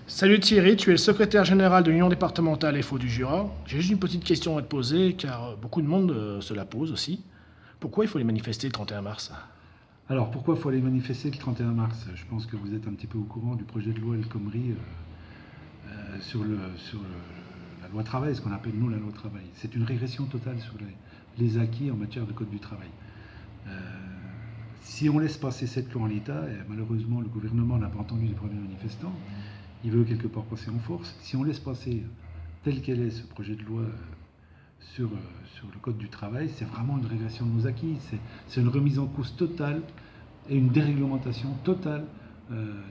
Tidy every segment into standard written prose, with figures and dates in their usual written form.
Salut Thierry, tu es le secrétaire général de l'Union départementale FO du Jura. J'ai juste une petite question à te poser, car beaucoup de monde se la pose aussi. Pourquoi il faut les manifester le 31 mars? Alors pourquoi il faut aller manifester le 31 mars? Je pense que vous êtes un petit peu au courant du projet de loi El Khomri sur la loi travail, ce qu'on appelle nous la loi travail. C'est une régression totale sur les acquis en matière de code du travail. Si on laisse passer cette loi en l'état, et malheureusement le gouvernement n'a pas entendu les premiers manifestants, il veut quelque part passer en force. Si on laisse passer tel qu'elle est ce projet de loi sur le code du travail, c'est vraiment une régression de nos acquis. C'est une remise en cause totale et une déréglementation totale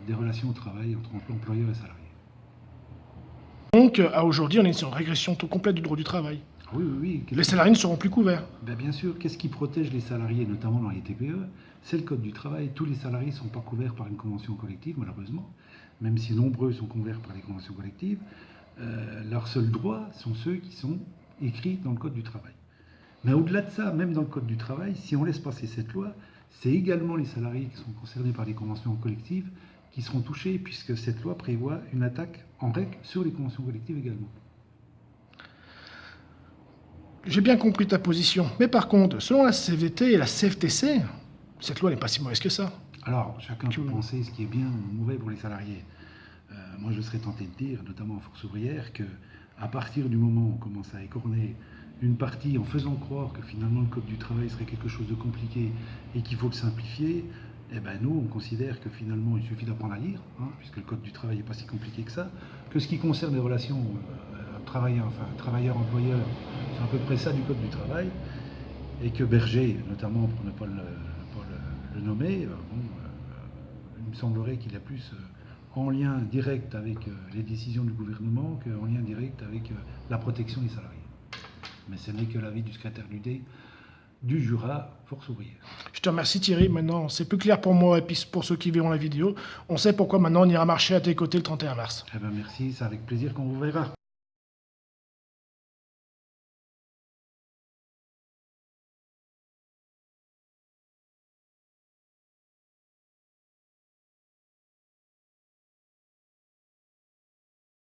des relations au travail entre employeurs et salariés. Donc, à aujourd'hui, on est sur une régression complète du droit du travail. Oui, oui, oui. Les salariés ne seront plus couverts. Bien sûr, qu'est-ce qui protège les salariés, notamment dans les TPE? C'est le code du travail. Tous les salariés ne sont pas couverts par une convention collective, malheureusement, même si nombreux sont couverts par les conventions collectives. Leurs seuls droits sont ceux qui sont écrits dans le code du travail. Mais au-delà de ça, même dans le code du travail, si on laisse passer cette loi, c'est également les salariés qui sont concernés par les conventions collectives qui seront touchés, puisque cette loi prévoit une attaque en règle sur les conventions collectives également. J'ai bien compris ta position. Mais par contre, selon la CVT et la CFTC, cette loi n'est pas si mauvaise que ça. Alors, chacun peut penser ce qui est bien ou mauvais pour les salariés. Moi, je serais tenté de dire, notamment en force ouvrière, qu'à partir du moment où on commence à écorner une partie en faisant croire que finalement le code du travail serait quelque chose de compliqué et qu'il faut le simplifier, eh ben nous, on considère que finalement il suffit d'apprendre à lire, puisque le code du travail n'est pas si compliqué que ça, que ce qui concerne les relations travailleur-employeur, c'est à peu près ça du code du travail, et que Berger, notamment pour ne pas le nommer, il me semblerait qu'il est plus en lien direct avec les décisions du gouvernement qu'en lien direct avec la protection des salariés. Mais ce n'est que l'avis du secrétaire du Jura, force ouvrière. Je te remercie Thierry. Maintenant, c'est plus clair pour moi et puis pour ceux qui verront la vidéo. On sait pourquoi maintenant on ira marcher à tes côtés le 31 mars. Eh bien merci, c'est avec plaisir qu'on vous verra.